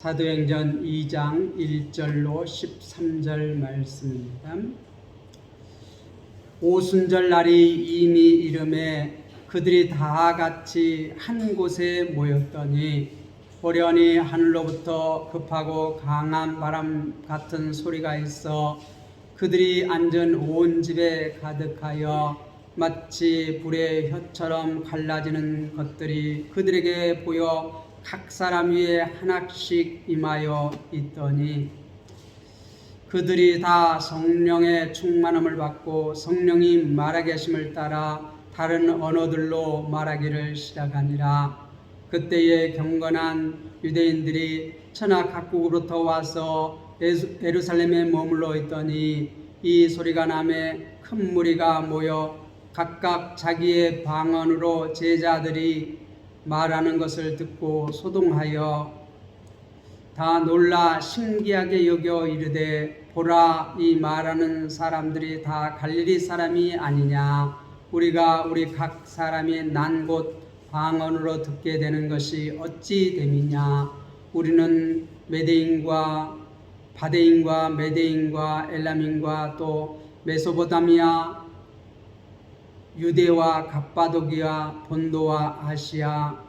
사도행전 2장 1절로 13절 말씀입니다. 오순절 날이 이미 이름에 그들이 다 같이 한 곳에 모였더니 호련히 하늘로부터 급하고 강한 바람 같은 소리가 있어 그들이 앉은 온 집에 가득하여 마치 불의 혀처럼 갈라지는 것들이 그들에게 보여 각 사람 위에 하나씩 임하여 있더니 그들이 다 성령의 충만함을 받고 성령이 말하게 하심을 따라 다른 언어들로 말하기를 시작하니라. 그때에 경건한 유대인들이 천하 각국으로부터 와서 예루살렘에 머물러 있더니 이 소리가 나매 큰 무리가 모여 각각 자기의 방언으로 제자들이 말하는 것을 듣고 소동하여 다 놀라 신기하게 여겨 이르되 보라, 이 말하는 사람들이 다 갈릴리 사람이 아니냐. 우리가 우리 각 사람이 난 곳 방언으로 듣게 되는 것이 어찌 됨이냐. 우리는 메대인과 바데인과 메대인과 엘람인과 또 메소포타미아, 유대와 갑바도기아, 본도와 아시아,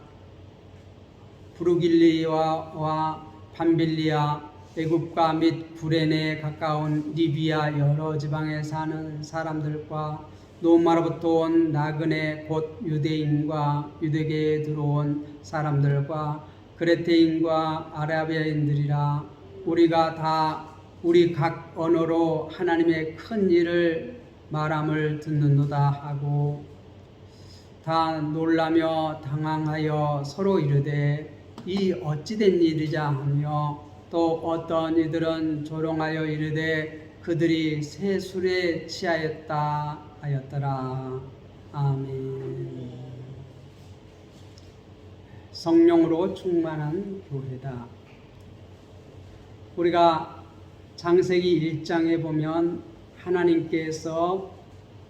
부르길리아와 밤빌리아, 애굽과 및 구레네에 가까운 리비아 여러 지방에 사는 사람들과 노마로부터 온 나그네 곧 유대인과 유대계에 들어온 사람들과 그레테인과 아라비아인들이라. 우리가 다 우리 각 언어로 하나님의 큰 일을 말함을 듣는도다 하고 다 놀라며 당황하여 서로 이르되 이 어찌된 일이자 하며 또 어떤 이들은 조롱하여 이르되 그들이 새 술에 취하였다 하였더라. 아멘. 성령으로 충만한 교회다. 우리가 창세기 1장에 보면 하나님께서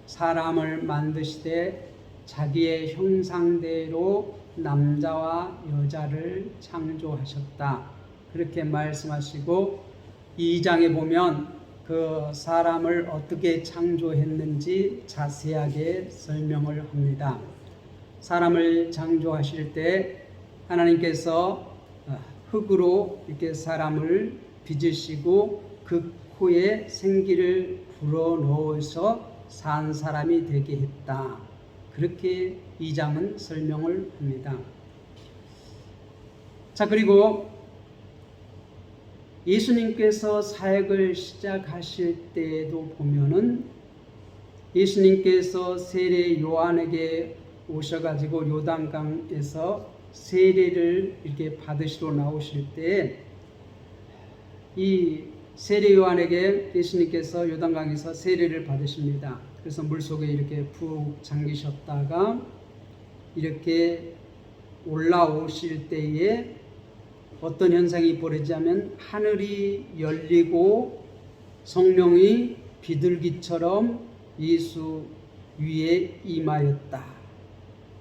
사람을 만드시되 자기의 형상대로 남자와 여자를 창조하셨다. 그렇게 말씀하시고 2장에 보면 그 사람을 어떻게 창조했는지 자세하게 설명을 합니다. 사람을 창조하실 때 하나님께서 흙으로 이렇게 사람을 빚으시고 그 코에 생기를 불어넣어서 산 사람이 되게 했다. 그렇게 2장은 설명을 합니다. 자, 그리고 예수님께서 사역을 시작하실 때에도 보면은 예수님께서 세례 요한에게 오셔가지고 요단강에서 세례를 이렇게 받으시러 나오실 때 이 세례 요한에게 예수님께서 요단강에서 세례를 받으십니다. 그래서 물속에 이렇게 푹 잠기셨다가 이렇게 올라오실 때에 어떤 현상이 벌어지냐면 하늘이 열리고 성령이 비둘기처럼 예수 위에 임하였다.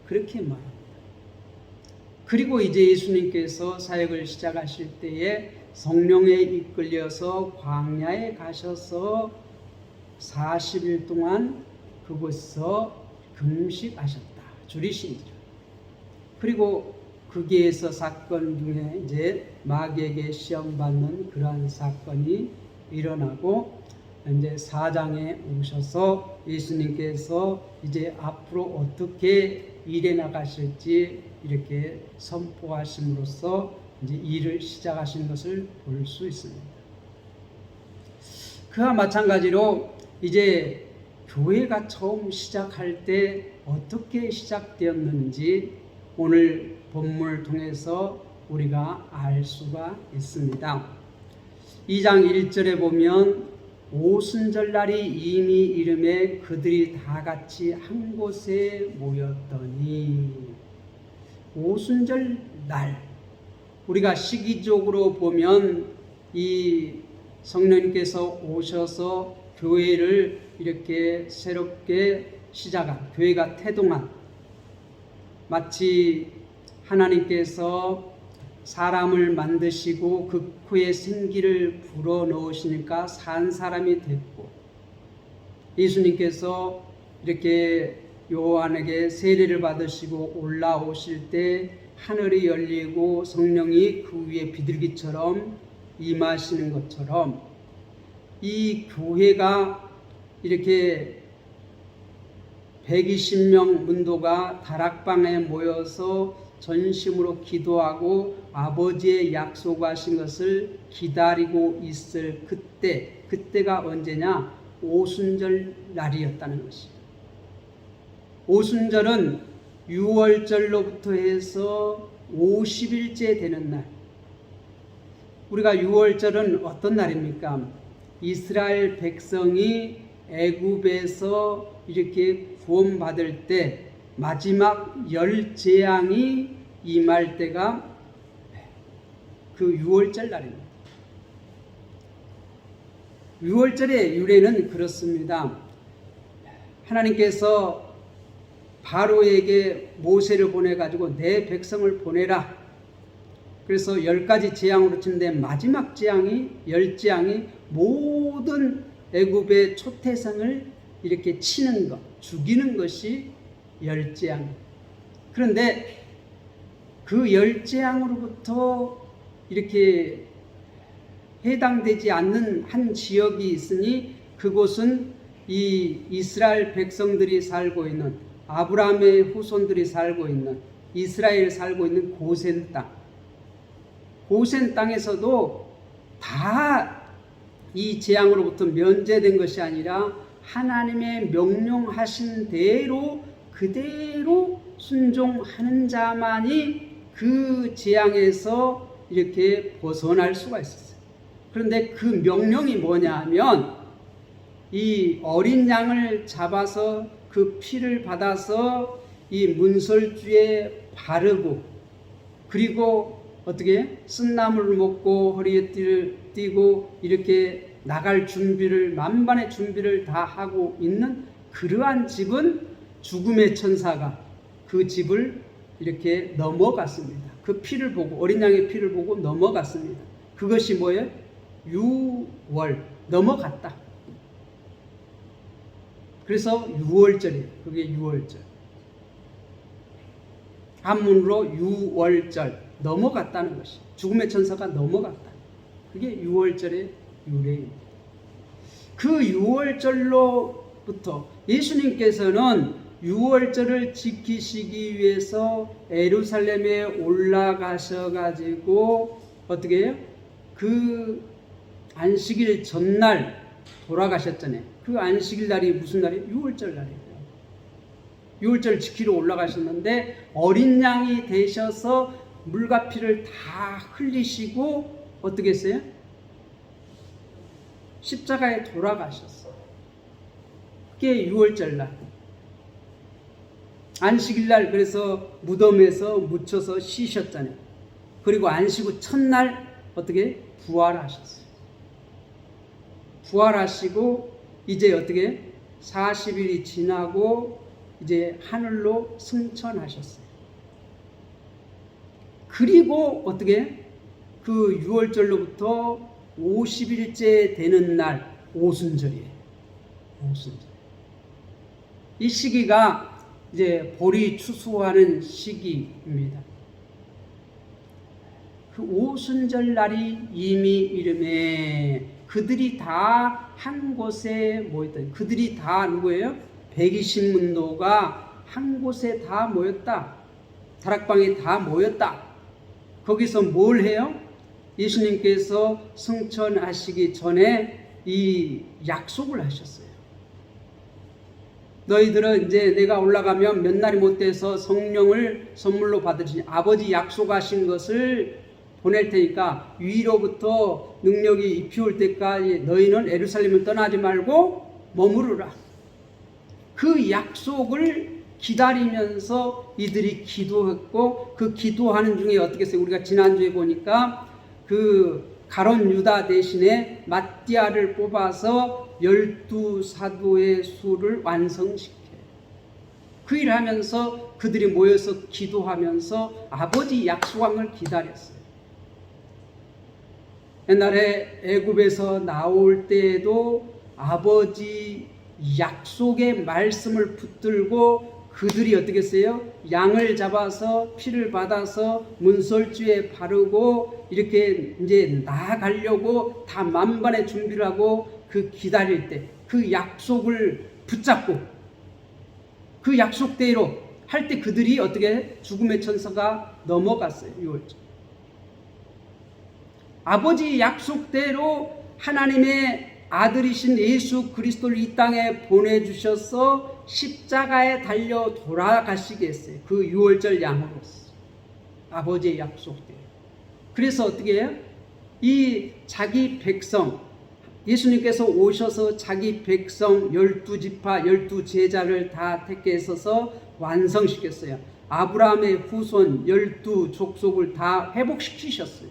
그렇게 말합니다. 그리고 이제 예수님께서 사역을 시작하실 때에 성령에 이끌려서 광야에 가셔서 40일 동안 그곳에서 금식하셨다. 줄이신지라. 그리고 거기에서 사건 중에 이제 마귀에게 시험받는 그러한 사건이 일어나고 이제 4장에 오셔서 예수님께서 이제 앞으로 어떻게 일해 나가실지 이렇게 선포하심으로써 이제 일을 시작하신 것을 볼 수 있습니다. 그와 마찬가지로 이제 교회가 처음 시작할 때 어떻게 시작되었는지 오늘 본문을 통해서 우리가 알 수가 있습니다. 2장 1절에 보면 오순절날이 이미 이름에 그들이 다 같이 한 곳에 모였더니 오순절날 우리가 시기적으로 보면 이 성령님께서 오셔서 교회를 이렇게 새롭게 시작한 교회가 태동한 마치 하나님께서 사람을 만드시고 그 코에 생기를 불어넣으시니까 산 사람이 됐고, 예수님께서 이렇게 요한에게 세례를 받으시고 올라오실 때 하늘이 열리고 성령이 그 위에 비둘기처럼 임하시는 것처럼, 이 교회가 이렇게 120명 문도가 다락방에 모여서 전심으로 기도하고 아버지의 약속하신 것을 기다리고 있을 그때가 언제냐? 오순절 날이었다는 것입니다. 오순절은 6월절로부터 해서 50일째 되는 날. 우리가 6월절은 어떤 날입니까? 이스라엘 백성이 애굽에서 이렇게 구원받을 때 마지막 열 재앙이 임할 때가 그 6월절 날입니다. 6월절의 유래는 그렇습니다. 하나님께서 바로에게 모세를 보내가지고 내 백성을 보내라. 그래서 10가지 재앙으로 치는데 마지막 재앙이, 열 재앙이 모든 애굽의 초태생을 이렇게 치는 것, 죽이는 것이 열 재앙. 그런데 그 열 재앙으로부터 이렇게 해당되지 않는 한 지역이 있으니 그곳은 이 이스라엘 백성들이 살고 있는, 아브라함의 후손들이 살고 있는, 이스라엘 살고 있는 고센 땅. 고센 땅에서도 다 이 재앙으로부터 면제된 것이 아니라 하나님의 명령하신 대로 그대로 순종하는 자만이 그 재앙에서 이렇게 벗어날 수가 있었어요. 그런데 그 명령이 뭐냐 하면, 이 어린 양을 잡아서 그 피를 받아서 이 문설주에 바르고, 그리고 어떻게 쓴나물을 먹고 허리에 띠고 이렇게 나갈 준비를, 만반의 준비를 다 하고 있는 그러한 집은 죽음의 천사가 그 집을 이렇게 넘어갔습니다. 그 피를 보고, 어린 양의 피를 보고 넘어갔습니다. 그것이 뭐예요? 6월, 넘어갔다. 그래서 6월절이에요. 그게 6월절. 한문으로 6월절, 넘어갔다는 것이, 죽음의 천사가 넘어갔다. 그게 6월절의 유래입니다. 그 6월절로부터 예수님께서는 6월절을 지키시기 위해서 예루살렘에 올라가셔가지고 어떻게 해요? 그 안식일 전날 돌아가셨잖아요. 그 안식일 날이 무슨 날이에요? 6월절 날이에요. 6월절 지키러 올라가셨는데 어린 양이 되셔서 물과 피를 다 흘리시고 어떻게 했어요? 십자가에 돌아가셨어요. 그게 6월절 날. 안식일 날 그래서 무덤에서 묻혀서 쉬셨잖아요. 그리고 안식 후 첫날 어떻게? 부활하셨어요. 부활하시고 이제 어떻게? 40일이 지나고 이제 하늘로 승천하셨어요. 그리고 어떻게? 그 6월절로부터 50일째 되는 날 오순절이에요. 오순절. 이 시기가 이제 볼이 추수하는 시기입니다. 그 오순절 날이 이미 이름에 그들이 다 한 곳에 모였다. 그들이 다 누구예요? 120문도가 한 곳에 다 모였다. 다락방에 다 모였다. 거기서 뭘 해요? 예수님께서 승천하시기 전에 이 약속을 하셨어요. 너희들은 이제 내가 올라가면 몇 날이 못 돼서 성령을 선물로 받으시니 아버지 약속하신 것을 보낼 테니까 위로부터 능력이 입혀올 때까지 너희는 예루살렘을 떠나지 말고 머무르라. 그 약속을 기다리면서 이들이 기도했고, 그 기도하는 중에 어떻게 했어요? 우리가 지난주에 보니까 그 가론 유다 대신에 마띠아를 뽑아서 12사도의 수를 완성시켜요. 그 일을 하면서 그들이 모여서 기도하면서 아버지 약속한 걸 기다렸어요. 옛날에 애굽에서 나올 때에도 아버지 약속의 말씀을 붙들고 그들이 어떻게 했어요? 양을 잡아서 피를 받아서 문설주에 바르고 이렇게 이제 나아가려고 다 만반의 준비를 하고 그 기다릴 때 그 약속을 붙잡고 그 약속대로 할 때 그들이 어떻게 죽음의 천사가 넘어갔어요. 6월절. 아버지 약속대로 하나님의 아들이신 예수 그리스도를 이 땅에 보내주셔서 십자가에 달려 돌아가시게 했어요. 그 6월절 양으로서 아버지의 약속대로. 그래서 어떻게 해요? 이 자기 백성 예수님께서 오셔서 자기 백성 12지파 12제자를 다 택해서 완성시켰어요. 아브라함의 후손 12족속을 다 회복시키셨어요.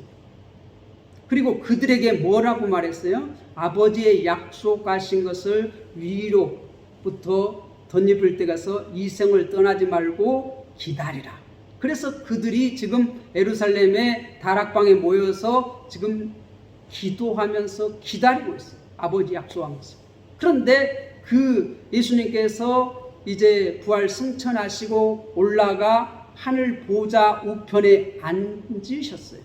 그리고 그들에게 뭐라고 말했어요? 아버지의 약속하신 것을 위로부터 덧입을 때 가서 이 생을 떠나지 말고 기다리라. 그래서 그들이 지금 예루살렘의 다락방에 모여서 지금 기도하면서 기다리고 있어요. 아버지 약속한 것을. 그런데 그 예수님께서 이제 부활 승천하시고 올라가 하늘 보좌 우편에 앉으셨어요.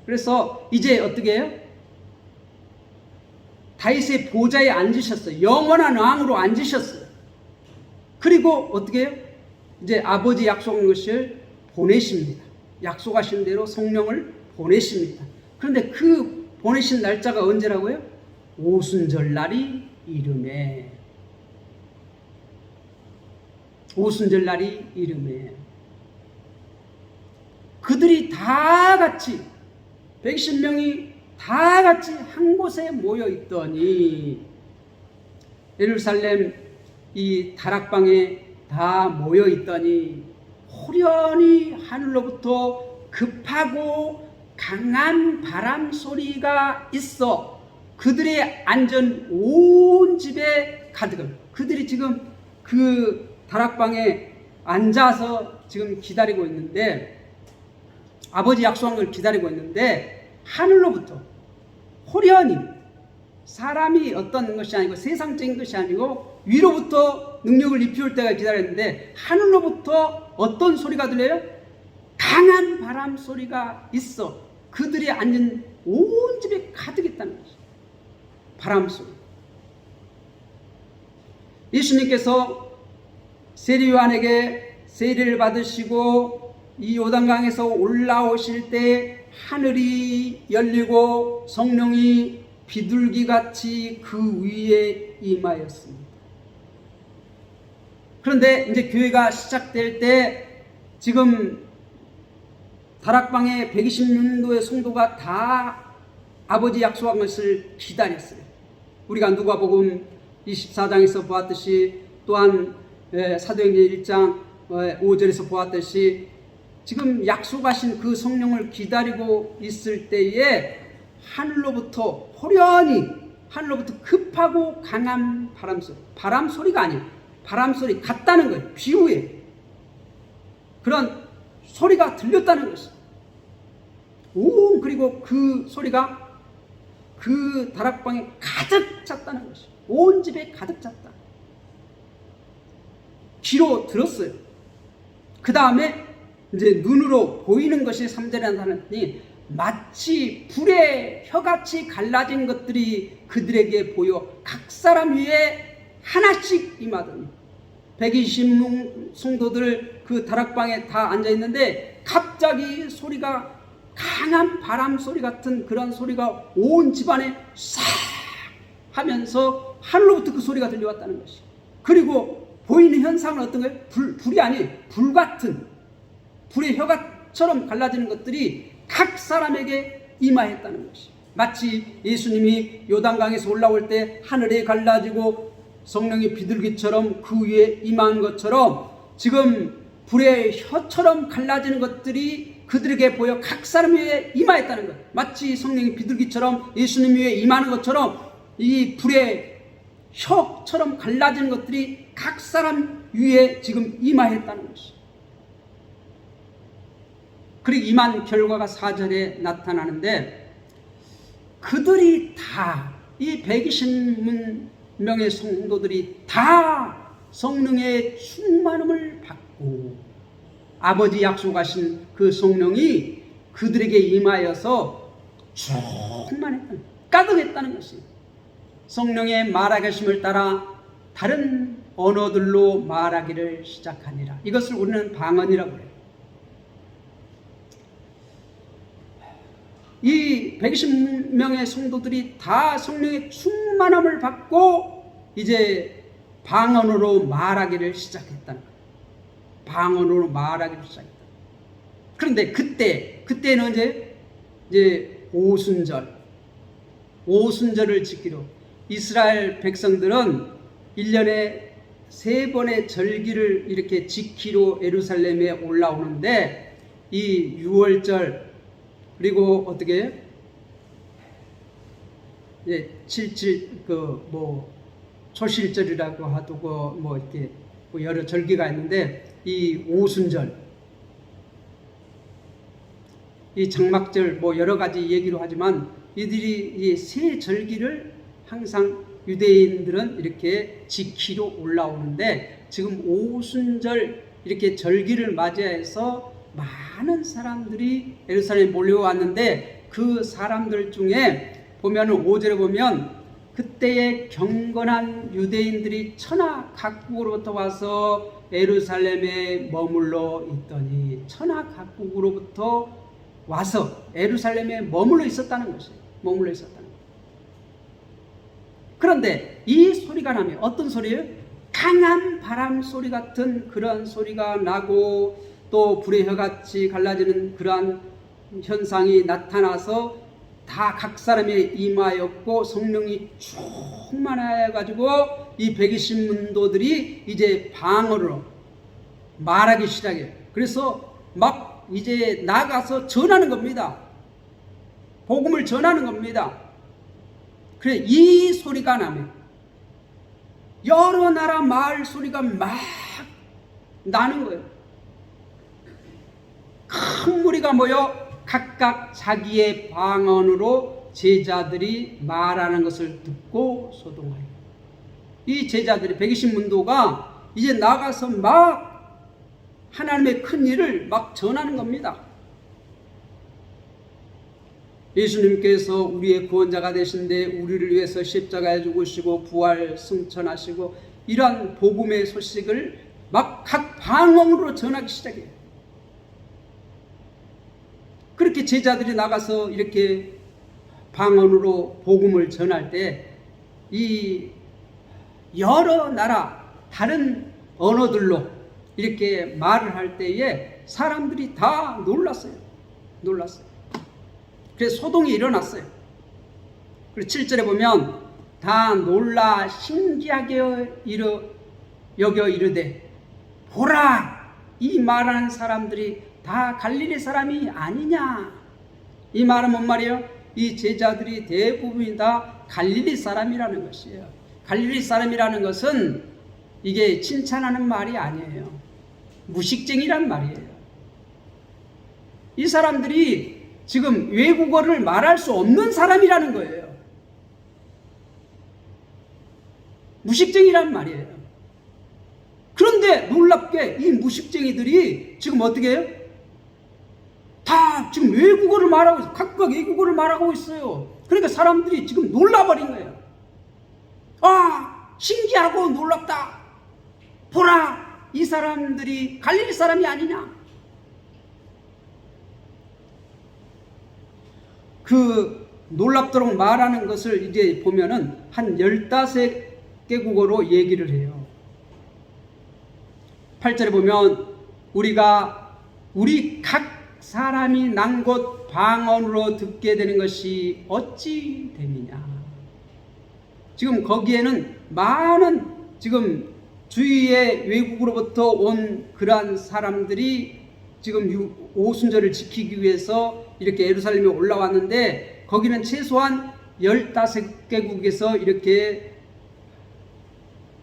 그래서 이제 어떻게 해요? 다윗의 보좌에 앉으셨어요. 영원한 왕으로 앉으셨어요. 그리고 어떻게 해요? 이제 아버지 약속한 것을 보내십니다. 약속하신 대로 성령을 보내십니다. 그런데 그 보내신 날짜가 언제라고요? 오순절날이 이름에. 오순절날이 이름에. 그들이 다 같이 110명이 다 같이 한 곳에 모여 있더니 예루살렘 이 다락방에 다 모여 있더니 호련히 하늘로부터 급하고 강한 바람 소리가 있어 그들의 앉은 온 집에 가득을. 그들이 지금 그 다락방에 앉아서 지금 기다리고 있는데 아버지 약속한 걸 기다리고 있는데 하늘로부터 호련히 사람이 어떤 것이 아니고 세상적인 것이 아니고 위로부터 능력을 입혀올 때가 기다렸는데 하늘로부터 어떤 소리가 들려요? 강한 바람 소리가 있어 그들이 앉은 온 집에 가득 있다는 것이죠. 바람 소리. 예수님께서 세례요한에게 세례를 받으시고 이 요단강에서 올라오실 때 하늘이 열리고 성령이 비둘기같이 그 위에 임하였습니다. 그런데 이제 교회가 시작될 때 지금 다락방에 120년도의 성도가 다 아버지 약속한 것을 기다렸어요. 우리가 누가복음 24장에서 보았듯이 또한 사도행전 1장 5절에서 보았듯이 지금 약속하신 그 성령을 기다리고 있을 때에 하늘로부터 호련히 하늘로부터 급하고 강한 바람소리, 바람소리가 아니에요. 바람소리 같다는 거예요. 비유에 그런 소리가 들렸다는 것이에요. 오, 그리고 그 소리가 그 다락방에 가득 찼다는 것이에요. 온 집에 가득 찼다. 귀로 들었어요. 그 다음에 이제 눈으로 보이는 것이 3절에 나타났더니 마치 불의 혀같이 갈라진 것들이 그들에게 보여 각 사람 위에 하나씩 임하더니 120명 성도들 그 다락방에 다 앉아있는데 갑자기 소리가 강한 바람 소리 같은 그런 소리가 온 집안에 싹 하면서 하늘로부터 그 소리가 들려왔다는 것이. 그리고 보이는 현상은 어떤 거예요? 불이 아니에요. 불 같은 불의 혀처럼 갈라지는 것들이 각 사람에게 임하였다는 것이. 마치 예수님이 요단강에서 올라올 때 하늘에 갈라지고 성령이 비둘기처럼 그 위에 임한 것처럼 지금 불의 혀처럼 갈라지는 것들이 그들에게 보여 각 사람 위에 임하였다는 것. 마치 성령이 비둘기처럼 예수님 위에 임하는 것처럼 이 불의 혀처럼 갈라지는 것들이 각 사람 위에 지금 임하였다는 것이. 그리고 임한 결과가 4절에 나타나는데, 그들이 다, 이 120명의 성도들이 다 성령의 충만함을 받고 아버지 약속하신 그 성령이 그들에게 임하여서 충만했다는, 가득했다는 것이, 성령의 말하심을 따라 다른 언어들로 말하기를 시작하니라. 이것을 우리는 방언이라고 해요. 이 120명의 성도들이 다 성령의 충만함을 받고 이제 방언으로 말하기를 시작했다는 거예요. 방언으로 말하기를 시작했다. 그런데 그때는 이제 오순절을 지키러 이스라엘 백성들은 1년에 3번의 절기를 이렇게 지키러 예루살렘에 올라오는데, 이 6월절 그리고 어떻게 77 초실절이라고 하고 이렇게 여러 절기가 있는데, 이 오순절, 이 장막절 여러 가지 얘기로 하지만 이들이 이 세 절기를 항상 유대인들은 이렇게 지키러 올라오는데, 지금 오순절 이렇게 절기를 맞이해서 많은 사람들이 예루살렘에 몰려왔는데, 그 사람들 중에 보면은 5절에 보면 그때의 경건한 유대인들이 천하 각국으로부터 와서 예루살렘에 머물러 있더니, 천하 각국으로부터 와서 예루살렘에 머물러 있었다는 것이에요. 머물러 있었다는 거예요. 그런데 이 소리가 나면 어떤 소리예요? 강한 바람 소리 같은 그런 소리가 나고, 또 불의 혀같이 갈라지는 그러한 현상이 나타나서 다 각 사람에 임하였고, 성령이 충만하여 가지고 이 120문도들이 이제 방언으로 말하기 시작해요. 그래서 막 이제 나가서 전하는 겁니다. 복음을 전하는 겁니다. 그래, 이 소리가 나면 여러 나라 말 소리가 막 나는 거예요. 큰 무리가 모여 각각 자기의 방언으로 제자들이 말하는 것을 듣고 소동하여, 이 제자들이 120문도가 이제 나가서 막 하나님의 큰 일을 막 전하는 겁니다. 예수님께서 우리의 구원자가 되신데 우리를 위해서 십자가에 죽으시고 부활 승천하시고, 이러한 복음의 소식을 막 각 방언으로 전하기 시작해요. 그렇게 제자들이 나가서 이렇게 방언으로 복음을 전할 때, 이 여러 나라 다른 언어들로 이렇게 말을 할 때에 사람들이 다 놀랐어요. 그래서 소동이 일어났어요. 그리고 7절에 보면 다 놀라 신기하게 여겨 이르되, 보라, 이 말하는 사람들이 다 갈릴리 사람이 아니냐. 이 말은 뭔 말이에요? 이 제자들이 대부분이 다 갈릴리 사람이라는 것이에요. 갈릴리 사람이라는 것은 이게 칭찬하는 말이 아니에요. 무식쟁이란 말이에요. 이 사람들이 지금 외국어를 말할 수 없는 사람이라는 거예요. 무식쟁이란 말이에요. 그런데 놀랍게 이 무식쟁이들이 지금 어떻게 해요? 다 지금 외국어를 말하고 있어요. 각각 외국어를 말하고 있어요. 그러니까 사람들이 지금 놀라버린 거예요. 아, 신기하고 놀랍다. 보라, 이 사람들이 갈릴리 사람이 아니냐. 그 놀랍도록 말하는 것을 이제 보면은 한 15개국어로 얘기를 해요. 8절에 보면 우리 각 사람이 난 곳 방언으로 듣게 되는 것이 어찌 됨이냐. 지금 거기에는 많은 지금 주위의 외국으로부터 온 그러한 사람들이 지금 오순절을 지키기 위해서 이렇게 예루살렘에 올라왔는데, 거기는 최소한 15개국에서 이렇게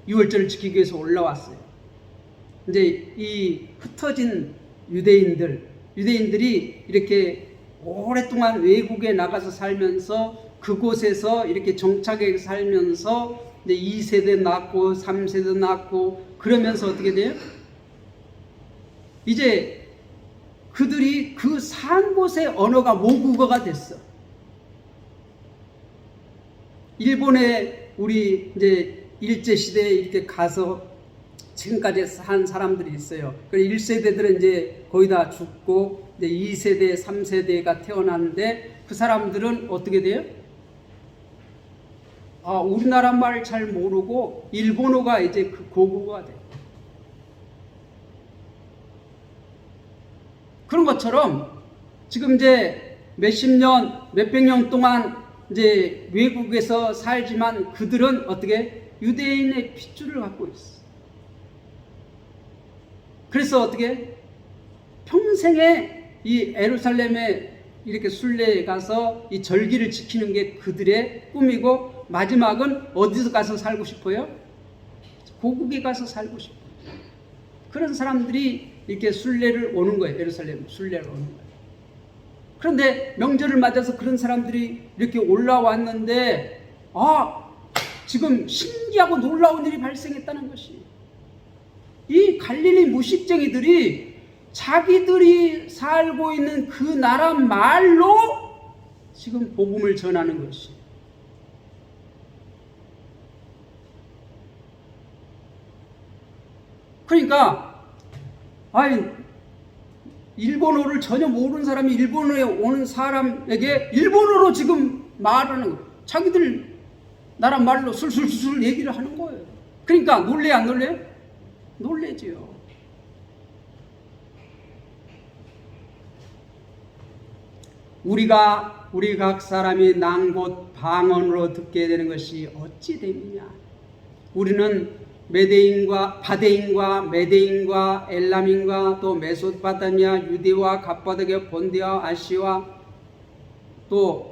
6월절을 지키기 위해서 올라왔어요. 이제 이 흩어진 유대인들, 유대인들이 이렇게 오랫동안 외국에 나가서 살면서 그곳에서 이렇게 정착해 살면서 이제 2세대 낳고 3세대 낳고 그러면서 어떻게 돼요? 이제 그들이 그 산 곳의 언어가 모국어가 됐어. 일본에 우리 이제 일제시대에 이렇게 가서 지금까지 산 사람들이 있어요. 그래서 1세대들은 이제 거의 다 죽고 이제 2세대, 3세대가 태어났는데 그 사람들은 어떻게 돼요? 우리나라 말 잘 모르고 일본어가 이제 그 고국어가 돼요. 그런 것처럼 지금 이제 몇십 년, 몇백 년 동안 이제 외국에서 살지만 그들은 어떻게 유대인의 핏줄을 갖고 있어. 그래서 어떻게 평생에 이 예루살렘에 이렇게 순례에 가서 이 절기를 지키는 게 그들의 꿈이고 마지막은 어디서 가서 살고 싶어요? 고국에 가서 살고 싶어요. 그런 사람들이 이렇게 순례를 오는 거예요. 예루살렘 순례를 오는 거예요. 그런데 명절을 맞아서 그런 사람들이 이렇게 올라왔는데 지금 신기하고 놀라운 일이 발생했다는 것이 이 갈릴리 무식쟁이들이 자기들이 살고 있는 그 나라 말로 지금 복음을 전하는 것이 그러니까 일본어를 전혀 모르는 사람이 일본어에 오는 사람에게 일본어로 지금 말하는 거예요. 자기들 나라 말로 술술술 얘기를 하는 거예요. 그러니까 놀래 안 놀래? 놀래지요. 우리 각 사람이 난곳 방언으로 듣게 되는 것이 어찌 됨이냐? 우리는 바데인과 메데인과 엘람인과 또 메소포타미아, 유대와 갑바도기아, 본디아, 아시와 또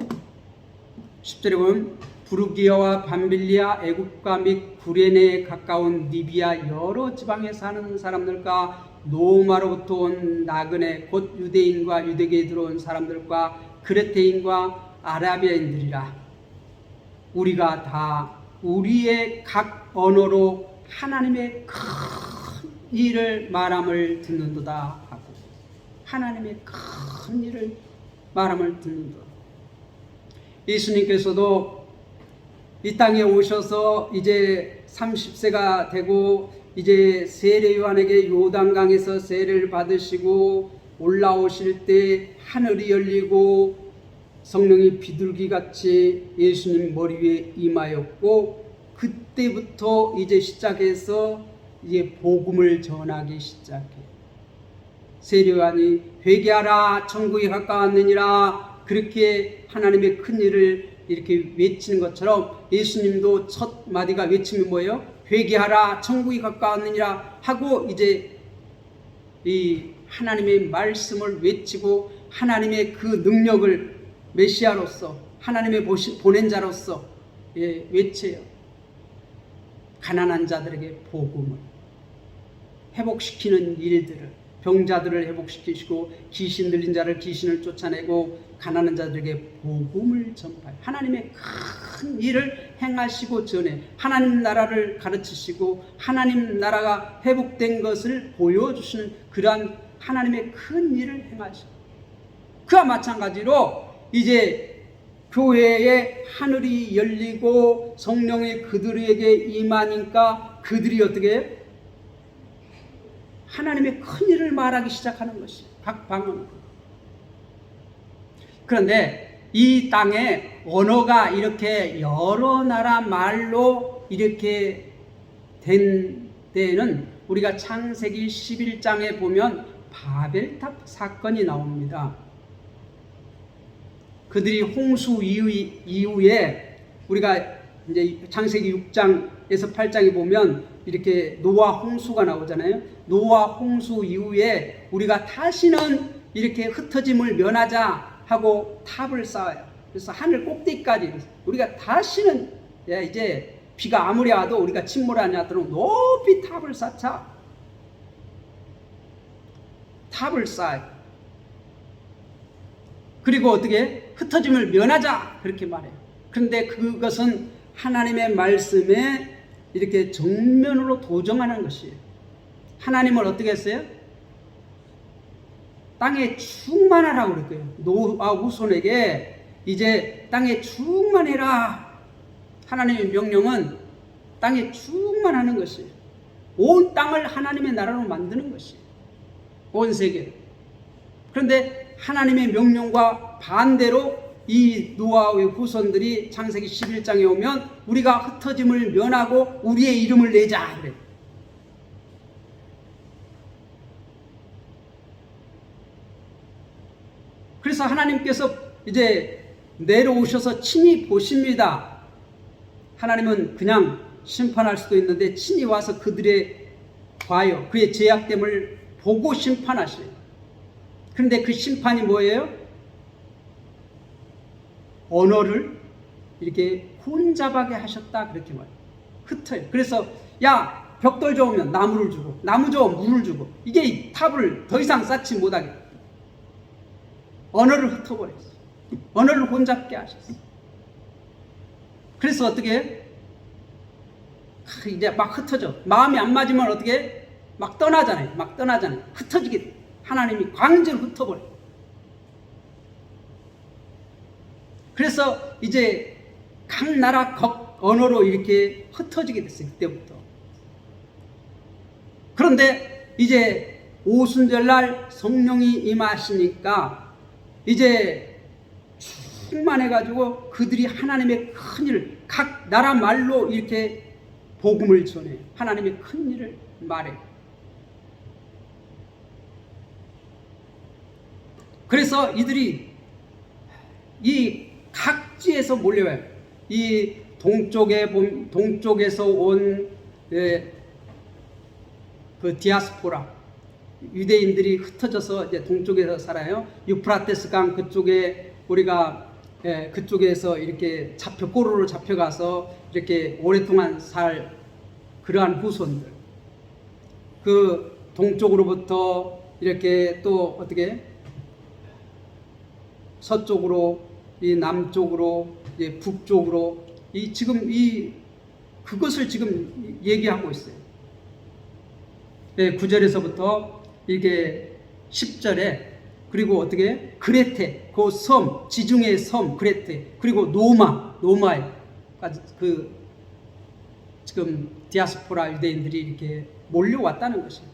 10절에 보면 부르기아와 밤빌리아, 애굽과 및 구레네에 가까운 리비아 여러 지방에 사는 사람들과 노마로부터 온 나그네 곧 유대인과 유대계에 들어온 사람들과 그레테인과 아라비아인들이라. 우리가 다 우리의 각 언어로 하나님의 큰 일을 말함을 듣는도다 하고 하나님의 큰 일을 말함을 듣는도다. 예수님께서도 이 땅에 오셔서 이제 30세가 되고 이제 세례 요한에게 요단강에서 세례를 받으시고 올라오실 때 하늘이 열리고 성령이 비둘기같이 예수님 머리 위에 임하였고 그때부터 이제 시작해서 이제 복음을 전하기 시작해요. 세례 요한이 회개하라 천국이 가까웠느니라 그렇게 하나님의 큰 일을 이렇게 외치는 것처럼 예수님도 첫 마디가 외침이 뭐예요? 회개하라 천국이 가까웠느니라 하고 이제 이 하나님의 말씀을 외치고 하나님의 그 능력을 메시아로서 하나님의 보낸 자로서 외쳐요. 가난한 자들에게 복음을 회복시키는 일들을 병자들을 회복시키시고 귀신 들린 자를 귀신을 쫓아내고 가난한 자들에게 복음을 전파해 하나님의 큰 일을 행하시고 전해 하나님 나라를 가르치시고 하나님 나라가 회복된 것을 보여주시는 그러한 하나님의 큰 일을 행하시고 그와 마찬가지로 이제 교회에 하늘이 열리고 성령이 그들에게 임하니까 그들이 어떻게 해요? 하나님의 큰 일을 말하기 시작하는 것이 각 방언. 그런데 이 땅에 언어가 이렇게 여러 나라 말로 이렇게 된 때에는 우리가 창세기 11장에 보면 바벨탑 사건이 나옵니다. 그들이 홍수 이후에 우리가 이제 창세기 6장에서 8장에 보면 이렇게 노아 홍수가 나오잖아요. 노아 홍수 이후에 우리가 다시는 이렇게 흩어짐을 면하자 하고 탑을 쌓아요. 그래서 하늘 꼭대기까지 우리가 다시는 이제 비가 아무리 와도 우리가 침몰하지 않도록 높이 탑을 쌓자. 탑을 쌓아요. 그리고 어떻게 흩어짐을 면하자 그렇게 말해요. 그런데 그것은 하나님의 말씀에 이렇게 정면으로 도정하는 것이에요. 하나님을 어떻게 했어요? 땅에 충만하라고 그랬고요. 노아 후손에게 이제 땅에 충만해라. 하나님의 명령은 땅에 충만하는 것이에요. 온 땅을 하나님의 나라로 만드는 것이에요. 온 세계를. 그런데 하나님의 명령과 반대로 이 노아의 후손들이 창세기 11장에 오면 우리가 흩어짐을 면하고 우리의 이름을 내자 그래요. 그래서 하나님께서 이제 내려오셔서 친히 보십니다. 하나님은 그냥 심판할 수도 있는데 친히 와서 그들의 봐요. 그의 죄악됨을 보고 심판하셔요. 그런데 그 심판이 뭐예요? 언어를 이렇게 혼잡하게 하셨다 그렇게 말해요. 흩어요. 그래서 야 벽돌 좋으면 나무를 주고 나무 좋으면 물을 주고 이게 이 탑을 더 이상 쌓지 못하게 언어를 흩어버렸어요. 언어를 혼잡게 하셨어요. 그래서 어떻게 이제 막 흩어져. 마음이 안 맞으면 어떻게 막 떠나잖아요. 막 떠나잖아요. 흩어지게 하나님이 강제로 흩어버려요. 그래서 이제 각 나라 각 언어로 이렇게 흩어지게 됐어요. 그때부터. 그런데 이제 오순절날 성령이 임하시니까 이제 충만해가지고 그들이 하나님의 큰 일을 각 나라 말로 이렇게 복음을 전해요. 하나님의 큰 일을 말해요. 그래서 이들이 이 각지에서 몰려와요. 이 동쪽에서 온 그 디아스포라 유대인들이 흩어져서 이제 동쪽에서 살아요. 유프라테스 강 그쪽에 우리가 그쪽에서 이렇게 꼬로로 잡혀가서 이렇게 오랫동안 살 그러한 후손들. 그 동쪽으로부터 이렇게 또 어떻게 서쪽으로 이 남쪽으로 이제 북쪽으로 이 지금 이 그것을 지금 얘기하고 있어요. 9절에서부터 이게 10절에 그리고 어떻게 그레테 그 섬 지중해 섬 그레테 그리고 노마에 그 지금 디아스포라 유대인들이 이렇게 몰려왔다는 것이에요.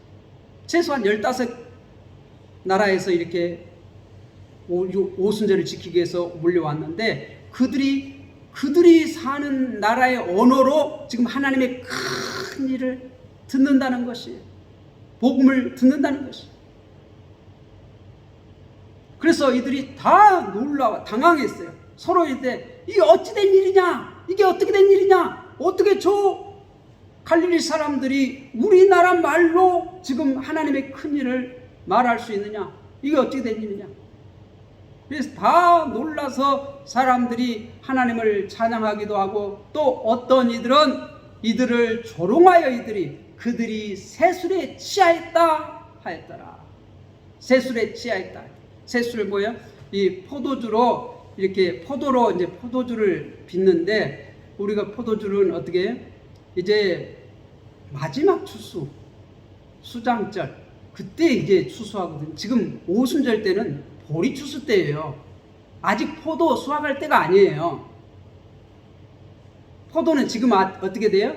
최소한 15나라에서 이렇게 오순절을 지키기 위해서 몰려왔는데 그들이 사는 나라의 언어로 지금 하나님의 큰 일을 듣는다는 것이에요. 복음을 듣는다는 것이에요. 그래서 이들이 다 놀라워 당황했어요. 서로 이때 이게 어찌 된 일이냐? 이게 어떻게 된 일이냐? 어떻게 저 갈릴리 사람들이 우리나라 말로 지금 하나님의 큰 일을 말할 수 있느냐? 이게 어떻게 된 일이냐? 그래서 다 놀라서 사람들이 하나님을 찬양하기도 하고 또 어떤 이들은 이들을 조롱하여 그들이 세술에 취하였다 하였더라. 세술에 취하였다. 세술 뭐예요? 이 포도주로 이렇게 포도로 이제 포도주를 빚는데 우리가 포도주는 어떻게 이제 마지막 추수 수장절 그때 이제 추수하거든요. 지금 오순절 때는 보리 추수 때예요. 아직 포도 수확할 때가 아니에요. 포도는 지금 어떻게 돼요?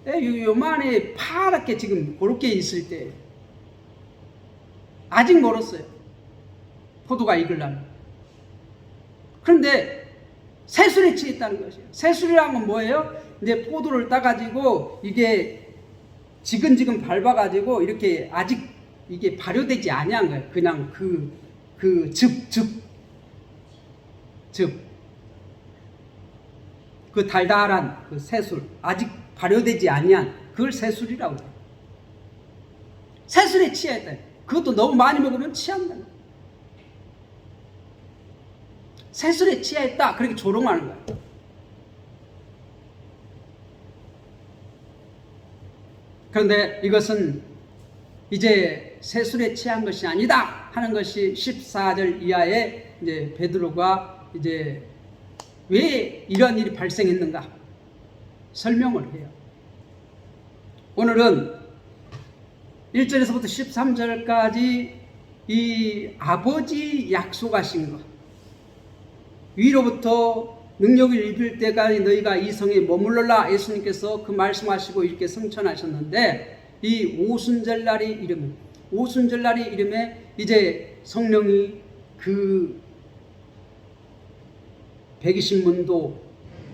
요만해 파랗게 지금 그렇게 있을 때 아직 멀었어요. 포도가 익으려면. 그런데 세술에 취했다는 것이에요. 세술이라는 건 뭐예요? 이제 포도를 따가지고 이게 지근지근 밟아가지고 이렇게 아직 이게 발효되지 아니한 거예요. 그냥 그 달달한 그 새술 아직 발효되지 아니한 그걸 새술이라고 해요. 새술에 취했다. 그것도 너무 많이 먹으면 취한다. 새술에 취했다. 그렇게 조롱하는 거예요. 그런데 이것은 이제 새술에 취한 것이 아니다 하는 것이 14절 이하에 이제 베드로가 이제 왜 이런 일이 발생했는가 설명을 해요. 오늘은 1절에서부터 13절까지 이 아버지 약속하신 것, 위로부터 능력을 입을 때까지 너희가 이 성에 머물러라, 예수님께서 그 말씀하시고 이렇게 성천하셨는데, 이 오순절날이 이름에 이제 성령이 그 120문도,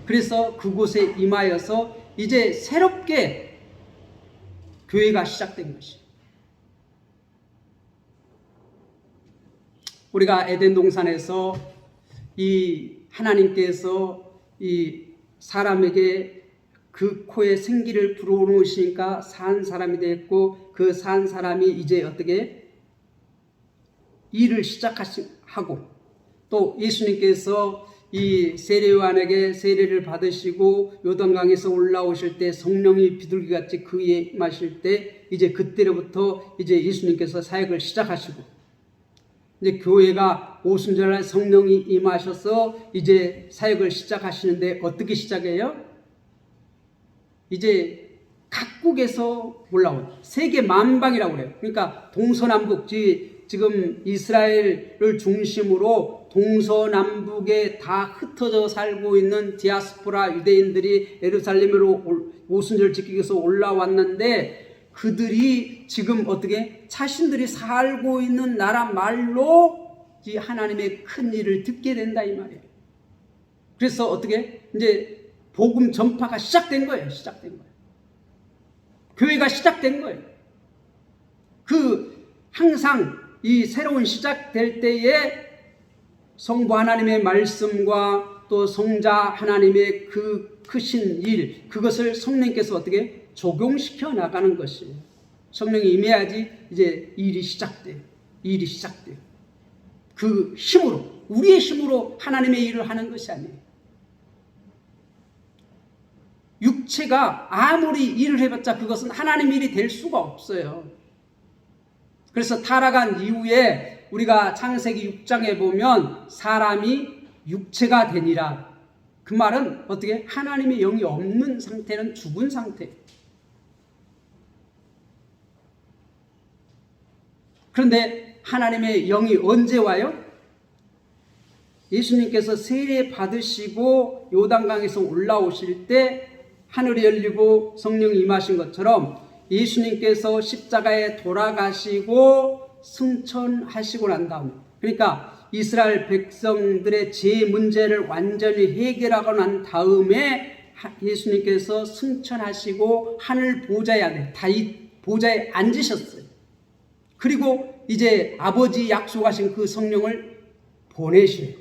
그래서 그곳에 임하여서 이제 새롭게 교회가 시작된 것이. 우리가 에덴 동산에서 이 하나님께서 이 사람에게 그 코에 생기를 불어넣으시니까 산 사람이 됐고, 그 산 사람이 이제 어떻게 일을 시작하고, 또 예수님께서 이 세례요한에게 세례를 받으시고 요단강에서 올라오실 때 성령이 비둘기같이 그 위에 임하실 때, 이제 그때로부터 이제 예수님께서 사역을 시작하시고, 이제 교회가 오순절날 성령이 임하셔서 이제 사역을 시작하시는데, 어떻게 시작해요? 이제 각국에서 올라온 세계 만방이라고 그래요. 그러니까 동서남북, 지금 이스라엘을 중심으로 동서남북에 다 흩어져 살고 있는 디아스포라 유대인들이 예루살렘으로 오순절 지키기 위해서 올라왔는데, 그들이 지금 어떻게 자신들이 살고 있는 나라 말로 이 하나님의 큰 일을 듣게 된다 이 말이에요. 그래서 어떻게 이제 복음 전파가 시작된 거예요. 교회가 시작된 거예요. 항상 이 새로운 시작될 때에 성부 하나님의 말씀과 또 성자 하나님의 그 크신 일, 그것을 성령께서 어떻게 적용시켜 나가는 것이에요. 성령이 임해야지 이제 일이 시작돼요. 그 힘으로, 우리의 힘으로 하나님의 일을 하는 것이 아니에요. 육체가 아무리 일을 해봤자 그것은 하나님의 일이 될 수가 없어요. 그래서 타락한 이후에 우리가 창세기 6장에 보면 사람이 육체가 되니라. 그 말은 어떻게? 하나님의 영이 없는 상태는 죽은 상태. 그런데 하나님의 영이 언제 와요? 예수님께서 세례 받으시고 요단강에서 올라오실 때 하늘이 열리고 성령이 임하신 것처럼, 예수님께서 십자가에 돌아가시고 승천하시고 난 다음에, 그러니까 이스라엘 백성들의 죄 문제를 완전히 해결하고 난 다음에 예수님께서 승천하시고 하늘 보좌에, 다윗 보좌에 앉으셨어요. 그리고 이제 아버지 약속하신 그 성령을 보내시고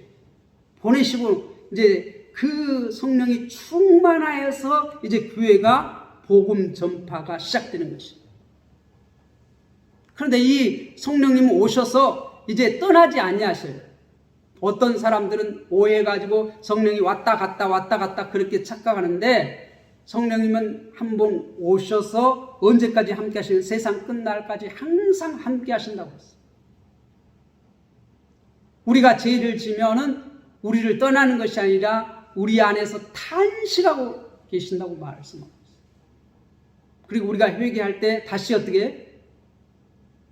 이제 그 성령이 충만하여서 이제 교회가 복음 전파가 시작되는 것입니다. 그런데 이 성령님은 오셔서 이제 떠나지 아니하셔요. 어떤 사람들은 오해가지고 성령이 왔다 갔다 그렇게 착각하는데, 성령님은 한번 오셔서 언제까지 함께 하시는, 세상 끝날까지 항상 함께 하신다고 했어요. 우리가 죄를 지면은 우리를 떠나는 것이 아니라 우리 안에서 탄식하고 계신다고 말씀하고 있어요. 그리고 우리가 회개할 때 다시 어떻게?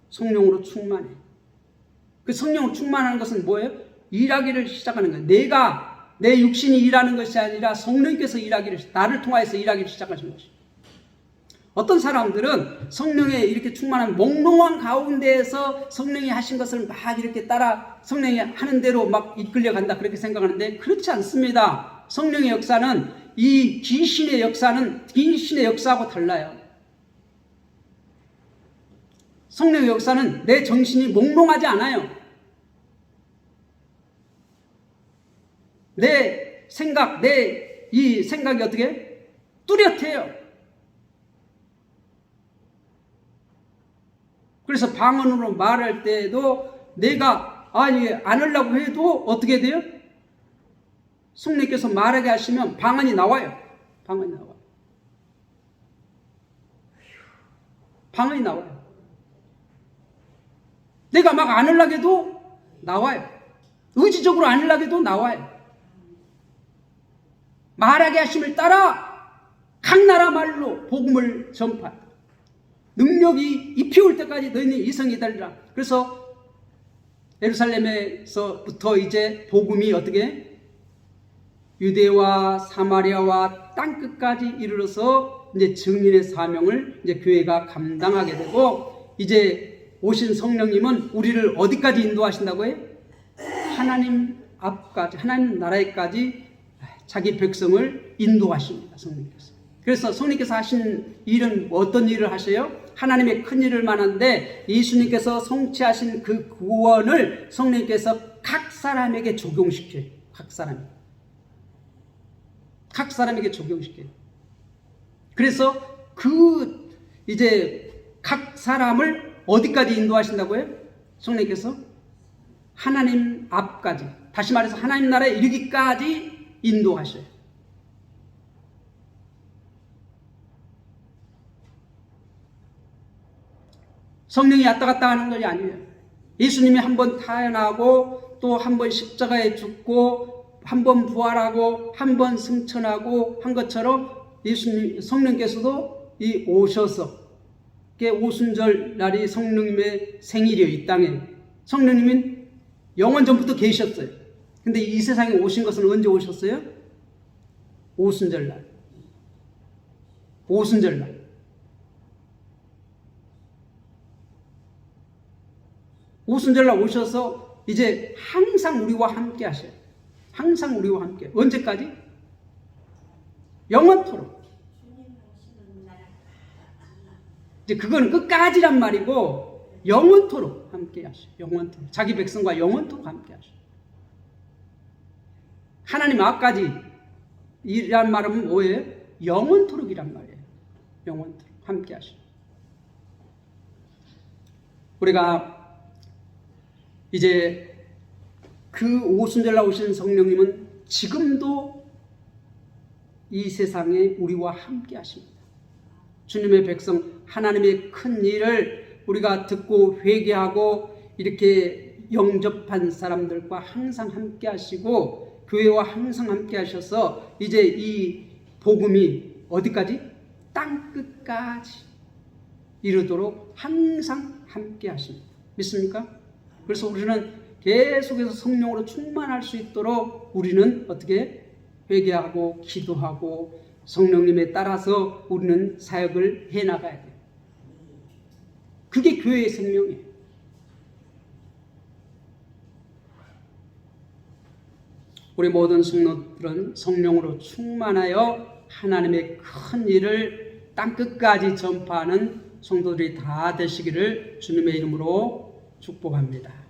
성령으로 충만해. 그 성령으로 충만하는 것은 뭐예요? 일하기를 시작하는 거예요. 내 육신이 일하는 것이 아니라 성령께서 나를 통하여서 일하기를 시작하신 것입니다. 어떤 사람들은 성령에 이렇게 충만한 몽롱한 가운데에서 성령이 하신 것을 막 이렇게 따라 성령이 하는 대로 막 이끌려 간다, 그렇게 생각하는데 그렇지 않습니다. 성령의 역사는, 이 귀신의 역사하고 달라요. 성령의 역사는 내 정신이 몽롱하지 않아요. 내 생각이 어떻게? 뚜렷해요. 그래서 방언으로 말할 때도 내가 안 하려고 해도 어떻게 돼요? 성령께서 말하게 하시면 방언이 나와요. 내가 막 안 하려고 해도 나와요. 의지적으로 아니라도 나와요. 말하게 하심을 따라 각 나라 말로 복음을 전파한다. 능력이 입혀올 때까지 너희는 이성이 달리라. 그래서 예루살렘에서부터 이제 복음이 어떻게 유대와 사마리아와 땅끝까지 이르러서 이제 증인의 사명을 이제 교회가 감당하게 되고, 이제 오신 성령님은 우리를 어디까지 인도하신다고요? 하나님 앞까지, 하나님 나라에까지 자기 백성을 인도하십니다. 성령께서. 그래서 성령께서 하신 일은 어떤 일을 하셔요? 하나님의 큰 일을 말하는데, 예수님께서 성취하신 그 구원을 성령께서 각 사람에게 적용시켜요. 각 사람에게 적용시켜요. 그래서 이제 각 사람을 어디까지 인도하신다고요? 성령께서 하나님 앞까지, 다시 말해서 하나님 나라에 이르기까지 인도하셔요. 성령이 왔다 갔다 하는 것이 아니에요. 예수님이 한 번 태어나고 또 한 번 십자가에 죽고 한 번 부활하고 한 번 승천하고 한 것처럼 예수님, 성령께서도 이 오셔서, 오순절 날이 성령님의 생일이에요. 이 땅에 성령님은 영원 전부터 계셨어요. 근데 이 세상에 오신 것은 언제 오셨어요? 오순절 날. 오순절 날 오셔서 이제 항상 우리와 함께 하셔요. 항상 우리와 함께. 언제까지? 영원토록. 이제 그건 끝까지란 말이고, 영원토록 함께 하셔요. 영원토록. 자기 백성과 영원토록 함께 하셔요. 하나님 앞까지 이란 말은 뭐예요? 영원토록이란 말이에요. 영원토록 함께 하셔요. 우리가 이제 그 오순절날 오신 성령님은 지금도 이 세상에 우리와 함께 하십니다. 주님의 백성, 하나님의 큰 일을 우리가 듣고 회개하고 이렇게 영접한 사람들과 항상 함께 하시고, 교회와 항상 함께 하셔서 이제 이 복음이 어디까지? 땅끝까지 이르도록 항상 함께 하십니다. 믿습니까? 그래서 우리는 계속해서 성령으로 충만할 수 있도록 우리는 어떻게 회개하고 기도하고 성령님에 따라서 우리는 사역을 해나가야 돼요. 그게 교회의 생명이에요. 우리 모든 성도들은 성령으로 충만하여 하나님의 큰 일을 땅끝까지 전파하는 성도들이 다 되시기를 주님의 이름으로 축복합니다.